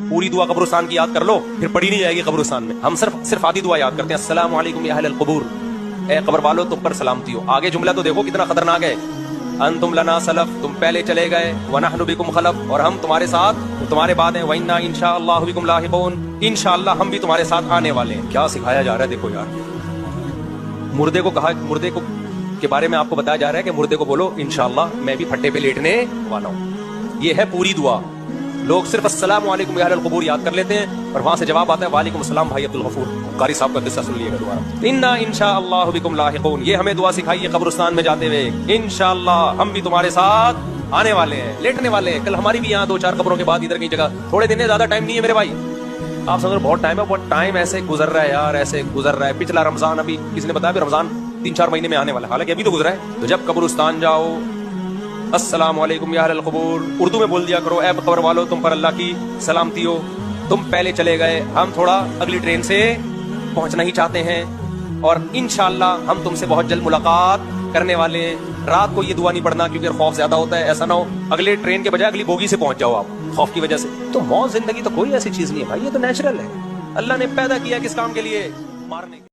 पूरी दुआ कब्रिस्तान की याद कर लो, फिर पढ़ी नहीं जाएगी कब्रिस्तान में। हम सिर्फ आधी दुआ याद करते हैं, अस्सलामु अलैकुम या अहलल क़ुबूर, ए कब्र वालों तुम पर सलामती हो। आगे जुमला तो देखो कितना खतरनाक है, अंतुम लना सलफ, तुम पहले चले गए, व नहनु बिकुम खलफ, और हम तुम्हारे साथ तुम्हारे बाद हैं, व इन्ना इंशाअल्लाहु बिकुम लाहिकून, इंशाअल्लाह हम भी तुम्हारे साथ आने वाले हैं। क्या सिखाया जा रहा है देखो यार, मुर्दे को के बारे में आपको बताया जा रहा है कि मुर्दे को बोलो इंशाअल्लाह मैं भी फट्टे पे लेटने वाला हूँ। ये है पूरी दुआ। लोग सिर्फ अस्सलामु अलैकुम या अहलल क़ुबूर याद कर लेते हैं और वहां से जवाब आता है वालेकुम अस्सलाम भाई अब्दुल गफूर। कारी साहब का किस्सा सुन लिएगा दोबारा। इन्ना इंशाअल्लाह बिकुम लाहिकून, ये हमें दुआ सिखाई है कब्रिस्तान में जाते हुए, इंशाअल्लाह हम भी तुम्हारे साथ आने वाले हैं, लेटने वाले हैं। कल हमारी भी यहाँ 2-4 कब्रों के बाद इधर की जगह, थोड़े दिन है, ज्यादा टाइम नहीं है मेरे भाई। आप समझ बहुत टाइम है, बहुत टाइम ऐसे गुजर रहा है यार, ऐसे गुजर रहा है। पिछला रमजान, अभी किसी ने बताया रमजान 3-4 महीने में आने वाला है, हालांकि अभी तो गुजरा है। तो जब कब्रिस्तान जाओ, अस्सलामु अलैकुम या अहलल क़ुबूर उर्दू में बोल दिया करो, ऐ कब्र वालों तुम पर अल्लाह की सलामती हो, तुम पहले चले गए, हम थोड़ा अगली ट्रेन से पहुंचना ही चाहते हैं, और इंशाअल्लाह हम तुमसे बहुत जल्द मुलाकात करने वाले हैं। रात को ये दुआ नहीं पढ़ना क्योंकि खौफ ज्यादा होता है, ऐसा ना हो अगले ट्रेन के बजाय अगली बोगी से पहुंच जाओ आप खौफ की वजह से। तो मौत जिंदगी तो कोई ऐसी चीज नहीं है भाई, ये तो नेचुरल है। अल्लाह ने पैदा किया किस काम के लिए? मारने के।